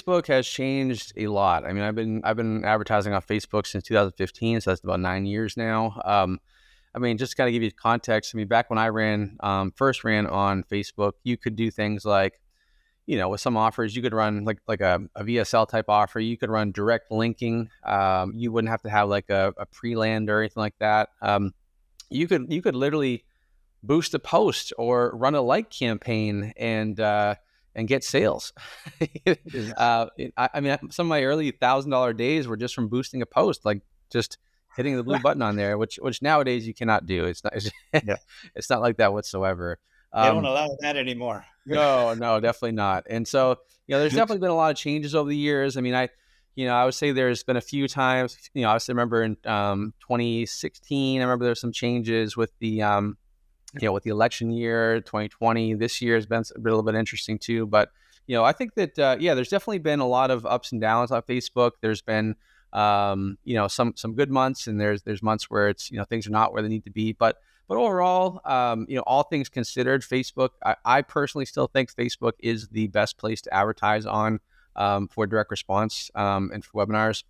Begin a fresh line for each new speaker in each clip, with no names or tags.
Facebook has changed a lot. I mean, I've been advertising on Facebook since 2015, so that's about 9 years now. I mean, just kind of give you context. I mean, back when I first ran on Facebook, you could do things like, with some offers, you could run like a VSL type offer. You could run direct linking. You wouldn't have to have like a pre-land or anything like that. You could literally boost a post or run a like campaign and get sales. I mean, some of my early $1,000 days were just from boosting a post, like just hitting the blue button on there, which nowadays you cannot do. It's not
Yeah.
it's not like that whatsoever.
They don't allow that anymore.
No, definitely not. And so, there's definitely been a lot of changes over the years. I mean, I would say there's been a few times, I still remember in 2016, I remember there were some changes with the, with the election year, 2020. This year has been a little bit interesting too. But, I think that, there's definitely been a lot of ups and downs on Facebook. There's been, some good months, and there's months where it's, things are not where they need to be. But overall, all things considered, Facebook, I personally still think Facebook is the best place to advertise on for direct response and for webinars.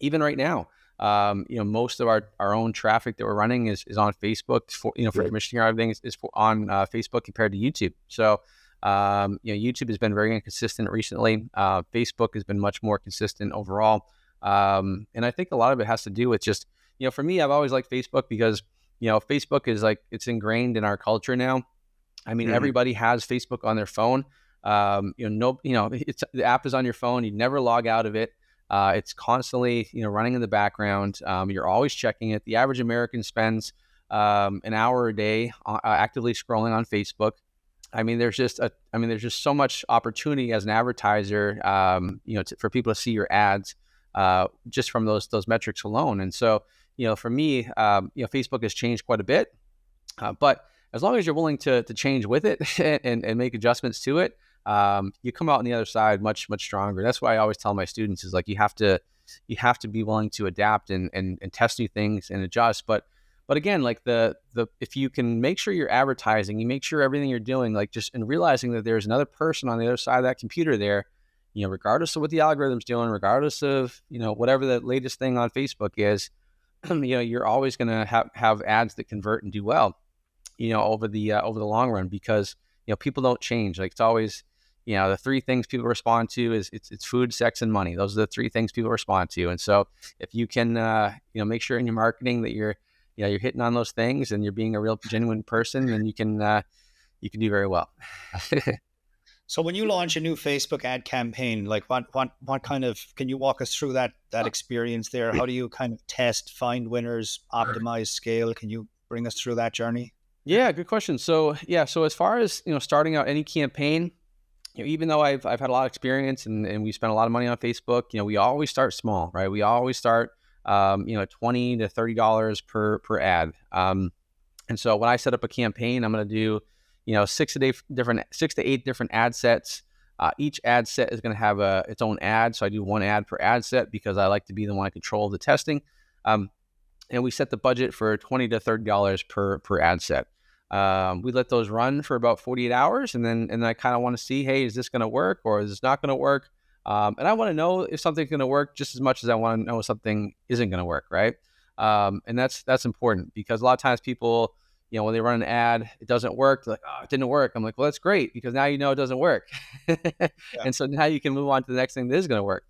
Even right now, most of our own traffic that we're running is on Facebook for commissioning everything is on Facebook compared to YouTube. So, YouTube has been very inconsistent recently. Facebook has been much more consistent overall. And I think a lot of it has to do with just, for me, I've always liked Facebook because Facebook is like, it's ingrained in our culture now. I mean, everybody has Facebook on their phone. It's the app is on your phone. You never log out of it. It's constantly, running in the background. You're always checking it. The average American spends an hour a day actively scrolling on Facebook. I mean, there's just so much opportunity as an advertiser, for people to see your ads just from those metrics alone. And so, for me, Facebook has changed quite a bit, but as long as you're willing to change with it and make adjustments to it, you come out on the other side much, much stronger. That's why I always tell my students is like, you have to be willing to adapt and test new things and adjust. But again, like if you can make sure you're advertising, you make sure everything you're doing, like just and realizing that there's another person on the other side of that computer there, regardless of what the algorithm's doing, regardless of, whatever the latest thing on Facebook is, you're always going to have ads that convert and do well, over the long run, because, people don't change. Like it's always, the three things people respond to is it's food, sex, and money. Those are the three things people respond to. And so if you can, make sure in your marketing that you're hitting on those things and you're being a real genuine person, then you can do very well.
So when you launch a new Facebook ad campaign, like what kind of, can you walk us through that experience there? How do you kind of test, find winners, optimize, scale? Can you bring us through that journey?
Yeah, good question. So as far as, starting out any campaign, even though I've had a lot of experience and we spent a lot of money on Facebook, we always start small, right? We always start, $20 to $30 per ad. And so when I set up a campaign, I'm going to do, 6 to 8 different ad sets. Each ad set is going to have its own ad. So I do one ad per ad set because I like to be the one in control of the testing. And we set the budget for $20 to $30 per ad set. We let those run for about 48 hours. And then I kind of want to see, hey, is this going to work or is this not going to work? And I want to know if something's going to work just as much as I want to know if something isn't going to work, right? And that's important because a lot of times people, when they run an ad, it doesn't work. They're like, oh, it didn't work. I'm like, well, that's great because now it doesn't work. Yeah. And so now you can move on to the next thing that is going to work.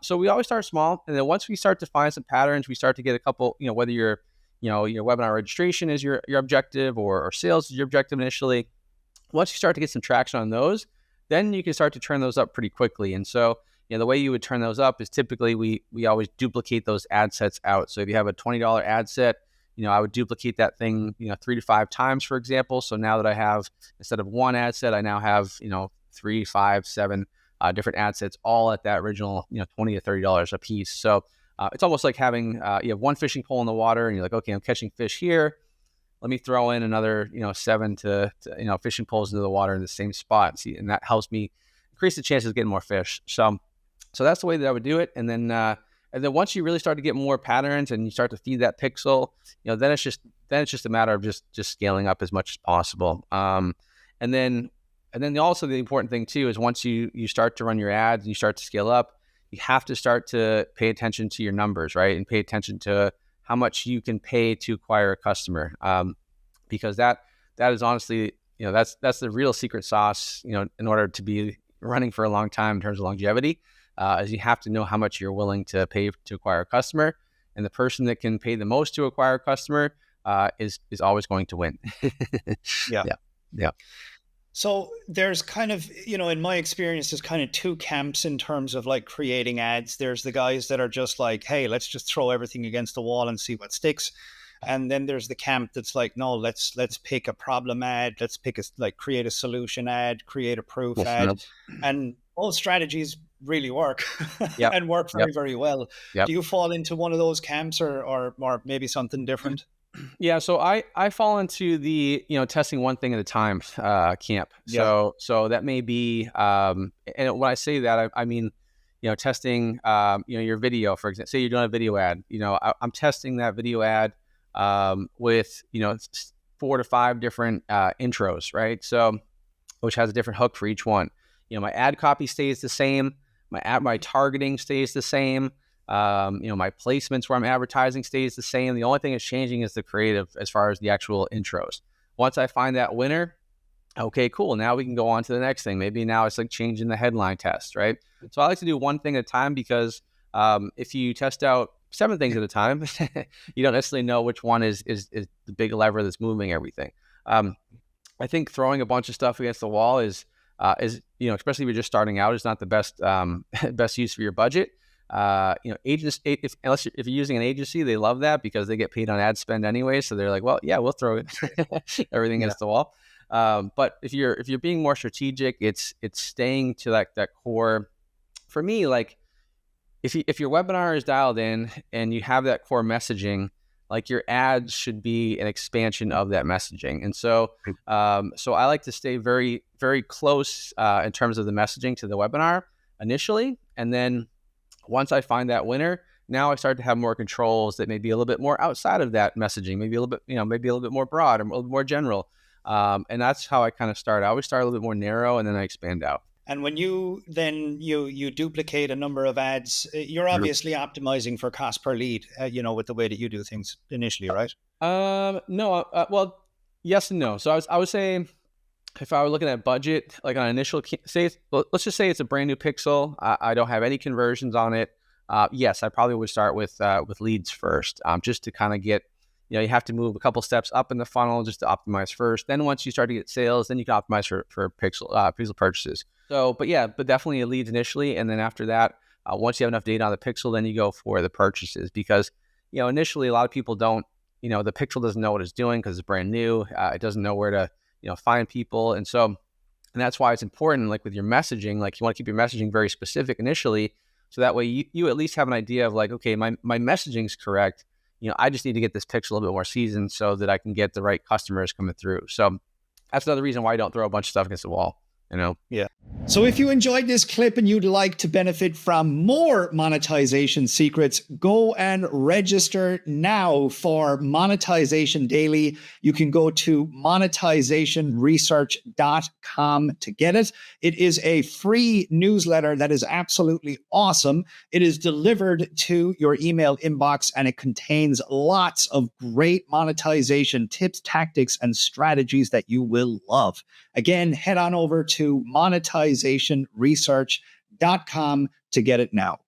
So we always start small. And then once we start to find some patterns, we start to get a couple, whether your webinar registration is your objective or sales is your objective initially. Once you start to get some traction on those, then you can start to turn those up pretty quickly. And so, the way you would turn those up is typically we always duplicate those ad sets out. So if you have a $20 ad set, I would duplicate that thing, 3 to 5 times, for example. So now that I have, instead of one ad set, I now have, 3, 5, 7 different ad sets, all at that original, $20 to $30 a piece. So it's almost like having, you have one fishing pole in the water and you're like, okay, I'm catching fish here. Let me throw in another, 7 to fishing poles into the water in the same spot. See, and that helps me increase the chances of getting more fish. So that's the way that I would do it. And then once you really start to get more patterns and you start to feed that pixel, then it's just a matter of just scaling up as much as possible. And then And then also the important thing too is once you start to run your ads and you start to scale up, you have to start to pay attention to your numbers, right? And pay attention to how much you can pay to acquire a customer, because that is honestly, that's the real secret sauce, in order to be running for a long time in terms of longevity, is you have to know how much you're willing to pay to acquire a customer, and the person that can pay the most to acquire a customer is always going to win.
Yeah.
Yeah. Yeah.
So there's kind of, in my experience, there's kind of two camps in terms of like creating ads. There's the guys that are just like, hey, let's just throw everything against the wall and see what sticks. And then there's the camp that's like, no, let's pick a problem ad. Let's create a solution ad, create a proof ad. And both strategies really work
Yep.
and work very, very well.
Yep.
Do you fall into one of those camps or maybe something different?
Yeah, so I fall into the testing one thing at a time camp. So that may be and when I say that I mean testing your video, for example. Say you're doing a video ad. I'm testing that video ad with 4 to 5 different intros, right? So which has a different hook for each one. My ad copy stays the same. My targeting stays the same. My placements where I'm advertising stays the same. The only thing that's changing is the creative as far as the actual intros. Once I find that winner, okay, cool. Now we can go on to the next thing. Maybe now it's like changing the headline test, right? So I like to do one thing at a time because if you test out 7 things at a time, you don't necessarily know which one is the big lever that's moving everything. I think throwing a bunch of stuff against the wall is especially if you're just starting out, is not the best best use for your budget. Agents, if you're using an agency, they love that because they get paid on ad spend anyway. So they're like, well, yeah, we'll throw everything against the wall. But if you're being more strategic, it's staying to that core. For me, like if your webinar is dialed in and you have that core messaging, like your ads should be an expansion of that messaging. And so I like to stay very, very close in terms of the messaging to the webinar initially, and then once I find that winner, now I start to have more controls that may be a little bit more outside of that messaging, maybe a little bit, maybe a little bit more broad or a little bit more general. And that's how I kind of start. I always start a little bit more narrow and then I expand out.
And when you then you duplicate a number of ads, you're obviously optimizing for cost per lead, with the way that you do things initially, right?
No, well, yes and no. So I would say, if I were looking at budget, like on initial, let's just say it's a brand new pixel. I don't have any conversions on it. Yes, I probably would start with leads first, just to kind of get, you have to move a couple steps up in the funnel just to optimize first. Then once you start to get sales, then you can optimize for pixel purchases. So, but definitely leads initially, and then after that, once you have enough data on the pixel, then you go for the purchases because initially a lot of people don't, the pixel doesn't know what it's doing because it's brand new. It doesn't know where to find people. And that's why it's important, like with your messaging, like you want to keep your messaging very specific initially. So that way you at least have an idea of like, okay, my messaging's correct. I just need to get this pixel a little bit more seasoned so that I can get the right customers coming through. So that's another reason why I don't throw a bunch of stuff against the wall.
Yeah. So if you enjoyed this clip and you'd like to benefit from more monetization secrets, go and register now for Monetization Daily. You can go to monetizationresearch.com to get it. It is a free newsletter that is absolutely awesome. It is delivered to your email inbox and it contains lots of great monetization tips, tactics, and strategies that you will love. Again, head on over to monetizationresearch.com to get it now.